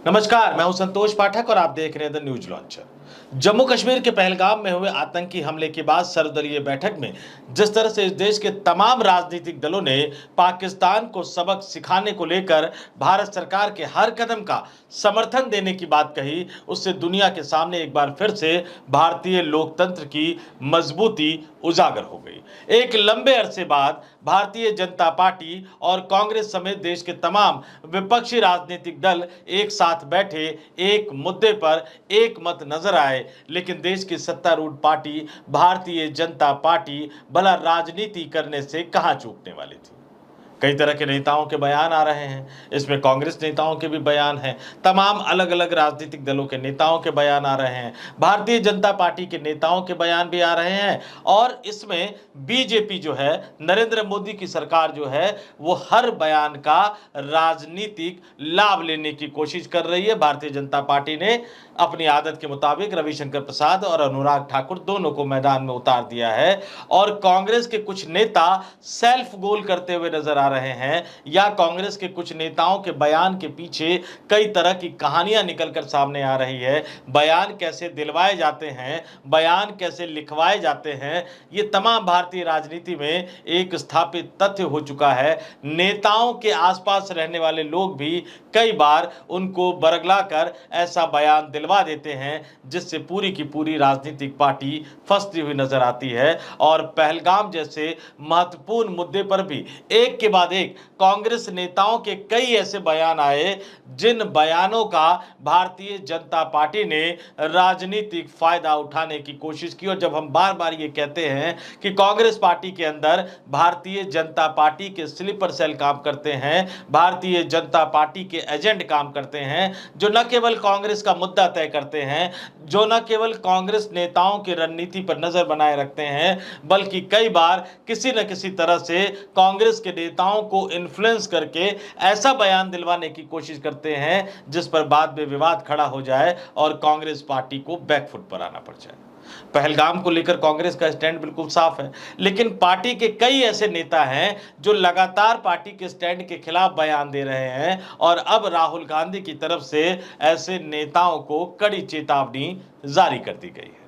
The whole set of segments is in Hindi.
नमस्कार, मैं हूं संतोष पाठक और आप देख रहे हैं the news launcher. Jammu Kashmir के पहलगाम में हुए आतंकी हमले के बाद सर्वदलीय बैठक में जिस तरह से इस देश के तमाम राजनीतिक दलों ने पाकिस्तान को सबक सिखाने को लेकर भारत सरकार के हर कदम का समर्थन देने की बात कही, उससे दुनिया के सामने एक बार फिर से भारतीय लोकतंत्र की मजबूती उजागर हो गई। एक लंबे अरसे बाद भारतीय जनता पार्टी और कांग्रेस समेत देश के तमाम विपक्षी राजनीतिक दल एक साथ बैठे एक मुद्दे पर एक मत नजर आए, लेकिन देश की सत्तारूढ़ पार्टी भारतीय जनता पार्टी भला राजनीति करने से कहां चूकने वाली थी। कई तरह के नेताओं के बयान आ रहे हैं, इसमें कांग्रेस नेताओं के भी बयान हैं, तमाम अलग अलग राजनीतिक दलों के नेताओं के बयान आ रहे हैं, भारतीय जनता पार्टी के नेताओं के बयान भी आ रहे हैं और इसमें बीजेपी जो है, नरेंद्र मोदी की सरकार जो है, वो हर बयान का राजनीतिक लाभ लेने की कोशिश कर रही है। भारतीय जनता पार्टी ने अपनी आदत के मुताबिक रविशंकर प्रसाद और अनुराग ठाकुर दोनों को मैदान में उतार दिया है और कांग्रेस के कुछ नेता सेल्फ गोल करते हुए नजर आ रहे हैं या कांग्रेस के कुछ नेताओं के बयान के पीछे कई तरह की कहानियां निकलकर सामने आ रही है। बयान कैसे दिलवाए जाते हैं, बयान कैसे लिखवाए जाते हैं, ये तमाम भारतीय राजनीति में एक स्थापित तथ्य हो चुका है। नेताओं के आसपास रहने वाले लोग भी कई बार उनको बरगला कर ऐसा बयान दिलवा देते हैं जिससे पूरी की पूरी राजनीतिक पार्टी फंसती हुई नजर आती है। और पहलगाम जैसे महत्वपूर्ण मुद्दे पर भी एक के बाद एक कांग्रेस नेताओं के कई ऐसे बयान आए जिन बयानों का भारतीय जनता पार्टी ने राजनीतिक फायदा उठाने की कोशिश की। और जब हम बार बार ये कहते हैं कि कांग्रेस पार्टी के अंदर भारतीय जनता पार्टी के स्लीपर सेल काम करते हैं, भारतीय जनता पार्टी के एजेंट काम करते हैं, जो न केवल कांग्रेस का मुद्दा तय करते हैं, जो न केवल कांग्रेस नेताओं की रणनीति पर नजर बनाए रखते हैं, बल्कि कई बार किसी न किसी तरह से कांग्रेस के नेताओं को इन्फ्लुएंस करके ऐसा बयान दिलवाने की कोशिश करते हैं जिस पर बाद में विवाद खड़ा हो जाए और कांग्रेस पार्टी को बैकफुट पर आना पड़ जाए। पहलगाम को लेकर कांग्रेस का स्टैंड बिल्कुल साफ है, लेकिन पार्टी के कई ऐसे नेता हैं जो लगातार पार्टी के स्टैंड के खिलाफ बयान दे रहे हैं और अब राहुल गांधी की तरफ से ऐसे नेताओं को कड़ी चेतावनी जारी कर दी गई है।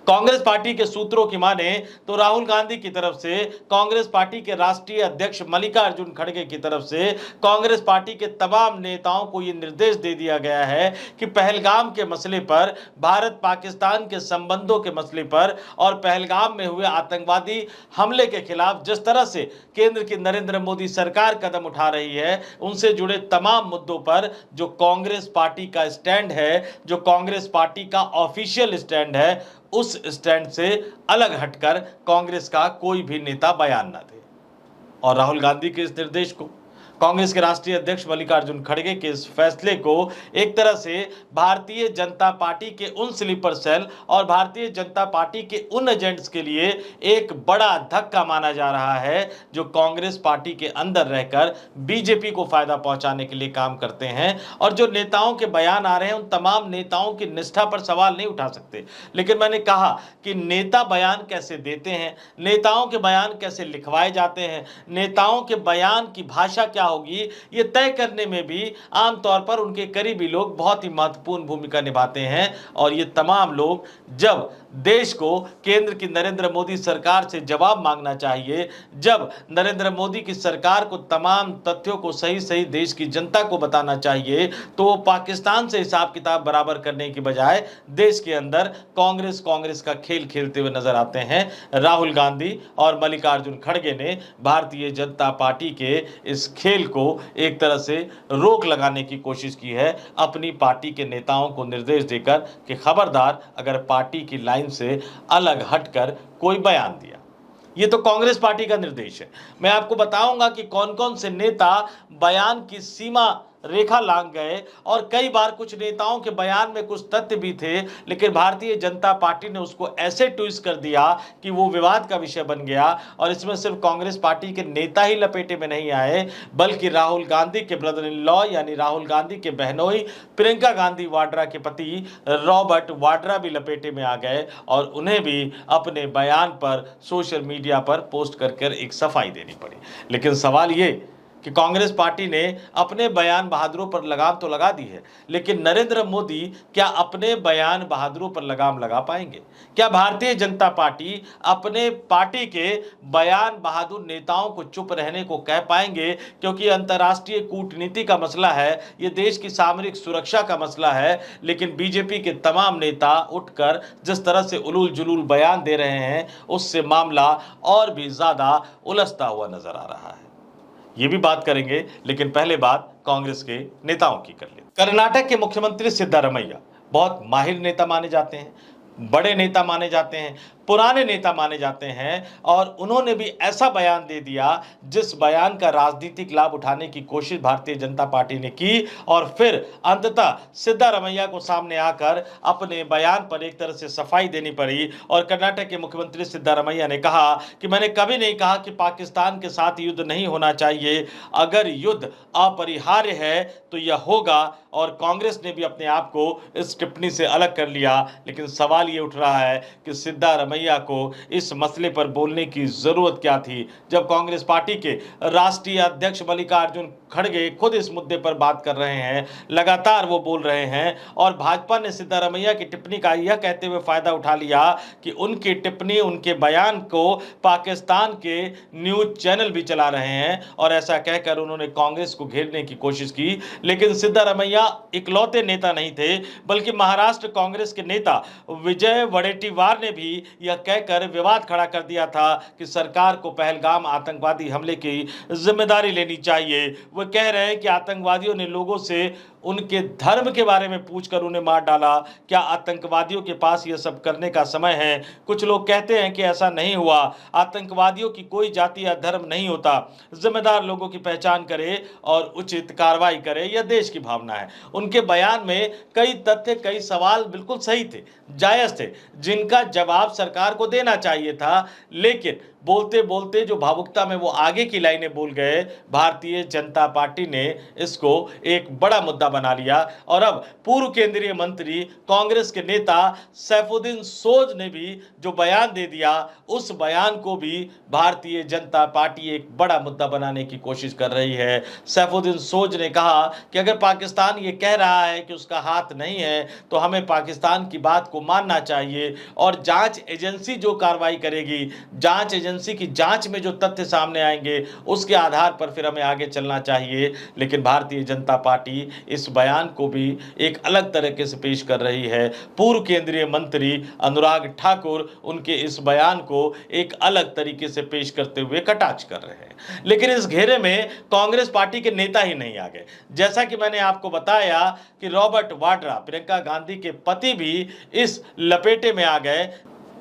कांग्रेस पार्टी के सूत्रों की माने तो राहुल गांधी की तरफ से कांग्रेस पार्टी के राष्ट्रीय अध्यक्ष मल्लिकार्जुन खड़गे की तरफ से कांग्रेस पार्टी के तमाम नेताओं को यह निर्देश दे दिया गया है कि पहलगाम के मसले पर, भारत पाकिस्तान के संबंधों के मसले पर और पहलगाम में हुए आतंकवादी हमले के खिलाफ जिस तरह से केंद्र की नरेंद्र मोदी सरकार कदम उठा रही है, उनसे जुड़े तमाम मुद्दों पर जो कांग्रेस पार्टी का स्टैंड है, जो कांग्रेस पार्टी का ऑफिशियल स्टैंड है, उस स्टैंड से अलग हटकर कांग्रेस का कोई भी नेता बयान न दे। और राहुल गांधी के इस निर्देश को, कांग्रेस के राष्ट्रीय अध्यक्ष मल्लिकार्जुन खड़गे के इस फैसले को एक तरह से भारतीय जनता पार्टी के उन स्लीपर सेल और भारतीय जनता पार्टी के उन एजेंट्स के लिए एक बड़ा धक्का माना जा रहा है जो कांग्रेस पार्टी के अंदर रहकर बीजेपी को फायदा पहुंचाने के लिए काम करते हैं। और जो नेताओं के बयान आ रहे हैं, उन तमाम नेताओं की निष्ठा पर सवाल नहीं उठा सकते, लेकिन मैंने कहा कि नेता बयान कैसे देते हैं, नेताओं के बयान कैसे लिखवाए जाते हैं, नेताओं के बयान की भाषा क्या होगी, ये तय करने में भी आमतौर पर उनके करीबी लोग बहुत ही महत्वपूर्ण भूमिका निभाते हैं। और ये तमाम लोग जब देश को केंद्र की नरेंद्र मोदी सरकार से जवाब मांगना चाहिए, जब नरेंद्र मोदी की सरकार को तमाम तथ्यों को सही सही देश की जनता को बताना चाहिए, तो वो पाकिस्तान से हिसाब किताब बराबर करने की बजाय देश के अंदर कांग्रेस का खेल खेलते हुए नजर आते हैं। राहुल गांधी और मल्लिकार्जुन खड़गे ने भारतीय जनता पार्टी के इस खेल को एक तरह से रोक लगाने की कोशिश की है, अपनी पार्टी के नेताओं को निर्देश देकर कि खबरदार अगर पार्टी की लाइन से अलग हटकर कोई बयान दिया। ये तो कांग्रेस पार्टी का निर्देश है। मैं आपको बताऊंगा कि कौन कौन से नेता बयान की सीमा रेखा लांघ गए और कई बार कुछ नेताओं के बयान में कुछ तथ्य भी थे, लेकिन भारतीय जनता पार्टी ने उसको ऐसे ट्विस्ट कर दिया कि वो विवाद का विषय बन गया। और इसमें सिर्फ कांग्रेस पार्टी के नेता ही लपेटे में नहीं आए, बल्कि राहुल गांधी के ब्रदर इन लॉ यानी राहुल गांधी के बहनोई प्रियंका गांधी वाड्रा के पति रॉबर्ट वाड्रा भी लपेटे में आ गए और उन्हें भी अपने बयान पर सोशल मीडिया पर पोस्ट कर एक सफाई देनी पड़ी। लेकिन सवाल ये कि कांग्रेस पार्टी ने अपने बयान बहादुरों पर लगाम तो लगा दी है, लेकिन नरेंद्र मोदी क्या अपने बयान बहादुरों पर लगाम लगा पाएंगे? क्या भारतीय जनता पार्टी अपने पार्टी के बयान बहादुर नेताओं को चुप रहने को कह पाएंगे? क्योंकि अंतर्राष्ट्रीय कूटनीति का मसला है, ये देश की सामरिक सुरक्षा का मसला है, लेकिन बीजेपी के तमाम नेता उठकर जिस तरह से उलूल जुलूल बयान दे रहे हैं, उससे मामला और भी ज्यादा उलझता हुआ नजर आ रहा है। ये भी बात करेंगे, लेकिन पहले बात कांग्रेस के नेताओं की कर लेते। कर्नाटक के मुख्यमंत्री सिद्धारमैया बहुत माहिर नेता माने जाते हैं, बड़े नेता माने जाते हैं, पुराने नेता माने जाते हैं, और उन्होंने भी ऐसा बयान दे दिया जिस बयान का राजनीतिक लाभ उठाने की कोशिश भारतीय जनता पार्टी ने की, और फिर अंततः सिद्धारमैया को सामने आकर अपने बयान पर एक तरह से सफाई देनी पड़ी। और कर्नाटक के मुख्यमंत्री सिद्धारमैया ने कहा कि मैंने कभी नहीं कहा कि पाकिस्तान के साथ युद्ध नहीं होना चाहिए, अगर युद्ध अपरिहार्य है तो यह होगा। और कांग्रेस ने भी अपने आप को इस टिप्पणी से अलग कर लिया, लेकिन सवाल ये उठ रहा है कि सिद्धारमैया को इस मसले पर बोलने की जरूरत क्या थी, जब कांग्रेस पार्टी के राष्ट्रीय अध्यक्ष मल्लिकार्जुन खड़गे खुद इस मुद्दे पर बात कर रहे हैं, लगातार वो बोल रहे हैं। और भाजपा ने सिद्धारमैया की टिप्पणी का यह कहते हुए फायदा उठा लिया कि उनकी टिप्पणी, उनके बयान को पाकिस्तान के न्यूज चैनल भी चला रहे हैं, और ऐसा कहकर उन्होंने कांग्रेस को घेरने की कोशिश की। लेकिन सिद्धारमैया इकलौते नेता नहीं थे, बल्कि महाराष्ट्र कांग्रेस के नेता विजय वडेट्टीवार ने भी यह कहकर विवाद खड़ा कर दिया था कि सरकार को पहलगाम आतंकवादी हमले की जिम्मेदारी लेनी चाहिए। वो कह रहे हैं कि आतंकवादियों ने लोगों से उनके धर्म के बारे में पूछकर उन्हें मार डाला, क्या आतंकवादियों के पास यह सब करने का समय है? कुछ लोग कहते हैं कि ऐसा नहीं हुआ, आतंकवादियों की कोई जाति या धर्म नहीं होता, जिम्मेदार लोगों की पहचान करे और उचित कार्रवाई करे, यह देश की भावना है। उनके बयान में कई तथ्य, कई सवाल बिल्कुल सही थे, जायज थे, जिनका जवाब सरकार को देना चाहिए था, लेकिन बोलते बोलते जो भावुकता में वो आगे की लाइनें बोल गए, भारतीय जनता पार्टी ने इसको एक बड़ा मुद्दा बना लिया। और अब पूर्व केंद्रीय मंत्री, कांग्रेस के नेता सैफुद्दीन सोज ने भी जो बयान दे दिया, उस बयान को भी भारतीय जनता पार्टी एक बड़ा मुद्दा बनाने की कोशिश कर रही है। सैफुद्दीन सोज ने कहा कि अगर पाकिस्तान ये कह रहा है कि उसका हाथ नहीं है, तो हमें पाकिस्तान की बात को मानना चाहिए, और जांच एजेंसी जो कार्रवाई करेगी, जांच एजेंसी की जांच में जो तथ्य सामने आएंगे, उसके आधार पर फिर हमें आगे चलना चाहिए। लेकिन भारतीय जनता पार्टी इस बयान को भी एक अलग तरीके से पेश कर रही है। पूर्व केंद्रीय मंत्री अनुराग ठाकुर उनके इस बयान को एक अलग तरीके से पेश करते हुए कटाक्ष कर रहे हैं। लेकिन इस घेरे में कांग्रेस पार्टी के नेता ही नहीं आ गए। जैसा कि मैंने आपको बताया कि रॉबर्ट वाड्रा, प्रियंका गांधी के पति, भी इस लपेटे में आ गए।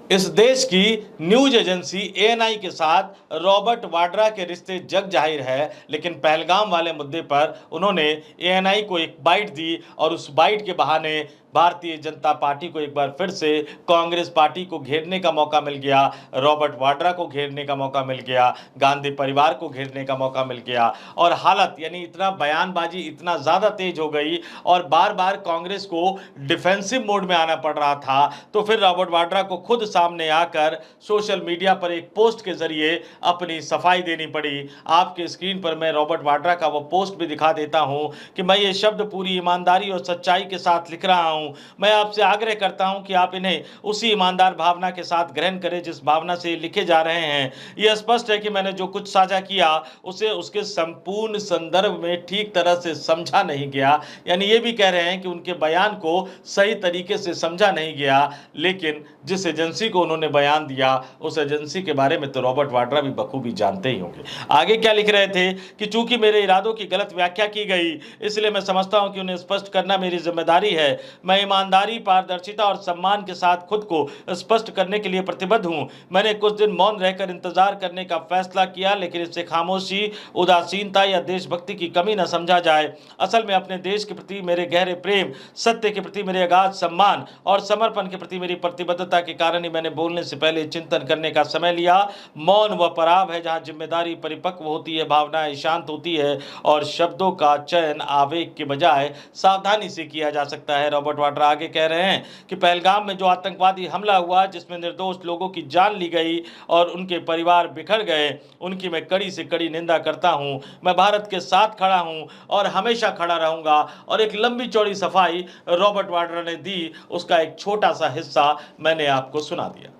इस देश की न्यूज एजेंसी एएनआई के साथ रॉबर्ट वाड्रा के रिश्ते जग जाहिर है, लेकिन पहलगाम वाले मुद्दे पर उन्होंने एएनआई को एक बाइट दी, और उस बाइट के बहाने भारतीय जनता पार्टी को एक बार फिर से कांग्रेस पार्टी को घेरने का मौका मिल गया, रॉबर्ट वाड्रा को घेरने का मौका मिल गया, गांधी परिवार को घेरने का मौका मिल गया। और हालत यानी इतना बयानबाजी इतना ज़्यादा तेज हो गई, और बार बार कांग्रेस को डिफेंसिव मोड में आना पड़ रहा था, तो फिर रॉबर्ट वाड्रा को खुद सामने आकर सोशल मीडिया पर एक पोस्ट के जरिए अपनी सफाई देनी पड़ी। आपके स्क्रीन पर मैं रॉबर्ट वाड्रा का वो पोस्ट भी दिखा देता हूं कि मैं ये शब्द पूरी ईमानदारी और सच्चाई के साथ लिख रहा हूं। मैं आपसे आग्रह करता हूं कि आप इन्हें उसी ईमानदार भावना के साथ ग्रहण करें जिस भावना से लिखे जा रहे हैं। यह स्पष्ट है कि मैंने जो कुछ साझा किया उसे उसके संपूर्ण संदर्भ में ठीक तरह से समझा नहीं गया। यानी ये भी कह रहे हैं कि उनके बयान को सही तरीके से समझा नहीं गया, लेकिन जिस एजेंसी को उन्होंने बयान दिया उस एजेंसी के बारे में तो रॉबर्ट वाड्रा भी बखूबी जानते ही होंगे। आगे क्या लिख रहे थे कि चूंकि मेरे इरादों की गलत व्याख्या की गई, इसलिए मैं समझता हूं कि उन्हें स्पष्ट करना मेरी जिम्मेदारी है। मैं ईमानदारी, पारदर्शिता और सम्मान के साथ खुद को स्पष्ट करने के लिए प्रतिबद्ध हूं। मैंने कुछ दिन मौन रहकर इंतजार करने का फैसला किया, लेकिन इससे खामोशी, उदासीनता या देशभक्ति की कमी न समझा जाए। असल में अपने देश के प्रति मेरे गहरे प्रेम, सत्य के प्रति मेरे अगाध सम्मान और समर्पण के प्रति मेरी प्रतिबद्धता के कारण ही मैंने बोलने से पहले चिंतन करने का समय लिया। मौन वह पड़ाव है जहां जिम्मेदारी परिपक्व होती है, भावनाएं शांत होती है और शब्दों का चयन आवेग के बजाय सावधानी से किया जा सकता है। रॉबर्ट रॉबर्ट वाड्रा आगे कह रहे हैं कि पहलगाम में जो आतंकवादी हमला हुआ जिसमें निर्दोष लोगों की जान ली गई और उनके परिवार बिखर गए, उनकी मैं कड़ी से कड़ी निंदा करता हूं। मैं भारत के साथ खड़ा हूं और हमेशा खड़ा रहूंगा। और एक लंबी चौड़ी सफाई रॉबर्ट वाड्रा ने दी, उसका एक छोटा सा हिस्सा मैंने आपको सुना दिया।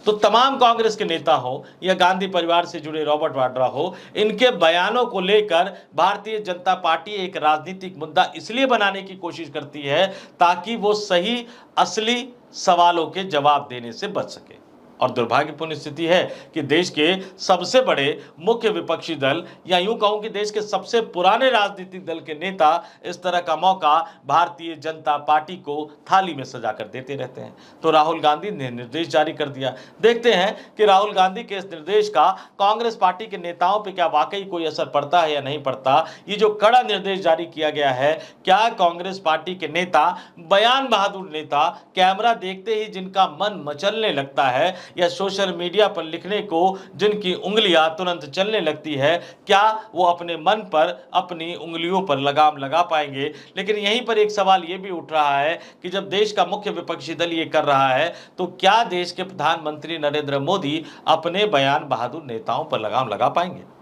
तो तमाम कांग्रेस के नेता हो या गांधी परिवार से जुड़े रॉबर्ट वाड्रा हो, इनके बयानों को लेकर भारतीय जनता पार्टी एक राजनीतिक मुद्दा इसलिए बनाने की कोशिश करती है ताकि वो सही असली सवालों के जवाब देने से बच सके। और दुर्भाग्यपूर्ण स्थिति है कि देश के सबसे बड़े मुख्य विपक्षी दल या यूं कहूं कि देश के सबसे पुराने राजनीतिक दल के नेता इस तरह का मौका भारतीय जनता पार्टी को थाली में सजाकर देते रहते हैं। तो राहुल गांधी ने निर्देश जारी कर दिया। देखते हैं कि राहुल गांधी के इस निर्देश का कांग्रेस पार्टी के नेताओं पर क्या वाकई कोई असर पड़ता है या नहीं पड़ता। ये जो कड़ा निर्देश जारी किया गया है, क्या कांग्रेस पार्टी के नेता, बयान बहादुर नेता, कैमरा देखते ही जिनका मन मचलने लगता है या सोशल मीडिया पर लिखने को जिनकी उंगलियां तुरंत चलने लगती है, क्या वो अपने मन पर, अपनी उंगलियों पर लगाम लगा पाएंगे। लेकिन यहीं पर एक सवाल ये भी उठ रहा है कि जब देश का मुख्य विपक्षी दल ये कर रहा है तो क्या देश के प्रधानमंत्री नरेंद्र मोदी अपने बयान बहादुर नेताओं पर लगाम लगा पाएंगे।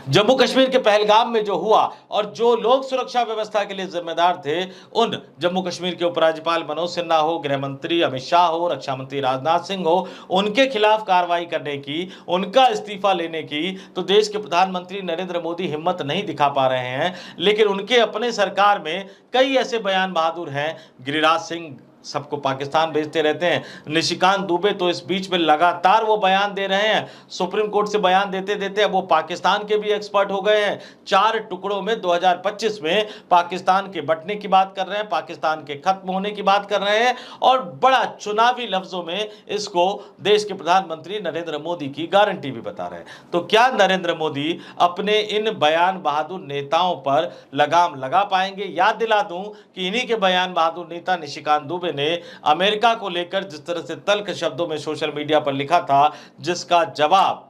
जम्मू कश्मीर के पहलगाम में जो हुआ और जो लोग सुरक्षा व्यवस्था के लिए जिम्मेदार थे, उन जम्मू कश्मीर के उपराज्यपाल मनोज सिन्हा हो, गृह मंत्री अमित शाह हो, रक्षा मंत्री राजनाथ सिंह हो, उनके खिलाफ कार्रवाई करने की, उनका इस्तीफा लेने की तो देश के प्रधानमंत्री नरेंद्र मोदी हिम्मत नहीं दिखा पा रहे हैं। लेकिन उनके अपने सरकार में कई ऐसे बयान बहादुर हैं। गिरिराज सिंह सबको पाकिस्तान भेजते रहते हैं, निशिकांत दुबे तो इस बीच में लगातार वो बयान दे रहे हैं। सुप्रीम कोर्ट से बयान देते देते अब वो पाकिस्तान के भी एक्सपर्ट हो गए हैं। 4 टुकड़ों में 2025 में पाकिस्तान के बंटने की बात कर रहे हैं, पाकिस्तान के खत्म होने की बात कर रहे हैं और बड़ा चुनावी लफ्जों में इसको देश के प्रधानमंत्री नरेंद्र मोदी की गारंटी भी बता रहे हैं। तो क्या नरेंद्र मोदी अपने इन बयान बहादुर नेताओं पर लगाम लगा पाएंगे। याद दिला दूं कि इन्हीं के बयान बहादुर नेता निशिकांत दुबे ने अमेरिका को लेकर जिस तरह से तल्ख शब्दों में सोशल मीडिया पर लिखा था, जिसका जवाब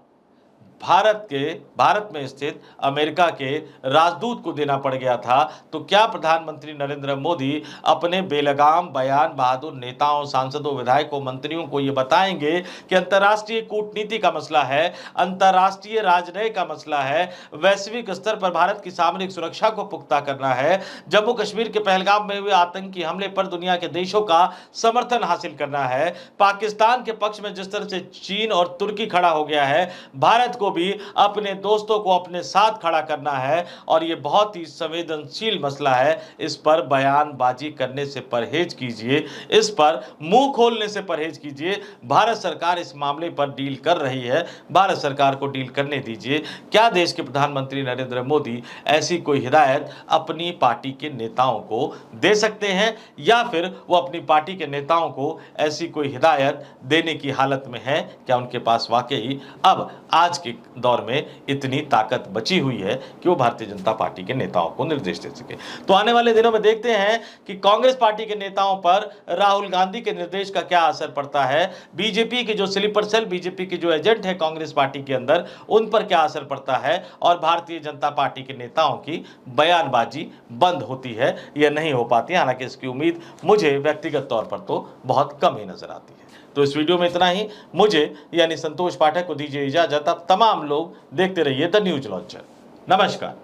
भारत में स्थित अमेरिका के राजदूत को देना पड़ गया था। तो क्या प्रधानमंत्री नरेंद्र मोदी अपने बेलगाम बयान बहादुर नेताओं, सांसदों, विधायकों, मंत्रियों को यह बताएंगे कि अंतर्राष्ट्रीय कूटनीति का मसला है, अंतर्राष्ट्रीय राजनयिक का मसला है, वैश्विक स्तर पर भारत की सामरिक सुरक्षा को पुख्ता करना है, जम्मू कश्मीर के पहलगाम में हुए आतंकी हमले पर दुनिया के देशों का समर्थन हासिल करना है, पाकिस्तान के पक्ष में जिस तरह से चीन और तुर्की खड़ा हो गया है, भारत को भी अपने दोस्तों को अपने साथ खड़ा करना है। और यह बहुत ही संवेदनशील मसला है। इस पर बयानबाजी करने से परहेज कीजिए, इस पर मुंह खोलने से परहेज कीजिए। भारत सरकार इस मामले पर डील कर रही है, भारत सरकार को डील करने दीजिए। क्या देश के प्रधानमंत्री नरेंद्र मोदी ऐसी कोई हिदायत अपनी पार्टी के नेताओं को दे सकते हैं या फिर वो अपनी पार्टी के नेताओं को ऐसी कोई हिदायत देने की हालत में है। क्या उनके पास वाकई अब आज के दौर में इतनी ताकत बची हुई है कि वो भारतीय जनता पार्टी के नेताओं को निर्देश दे सके। तो आने वाले दिनों में देखते हैं कि कांग्रेस पार्टी के नेताओं पर राहुल गांधी के निर्देश का क्या असर पड़ता है, बीजेपी के जो स्लीपर सेल, बीजेपी के जो एजेंट है कांग्रेस पार्टी के अंदर, उन पर क्या असर पड़ता है और भारतीय जनता पार्टी के नेताओं की बयानबाजी बंद होती है या नहीं हो पाती है। हालांकि इसकी उम्मीद मुझे व्यक्तिगत तौर पर तो बहुत कम ही नजर आती है। तो इस वीडियो में इतना ही। मुझे यानी संतोष पाठक को दीजिए इजाजत। अब तमाम लोग देखते रहिए द न्यूज लॉन्चर। नमस्कार।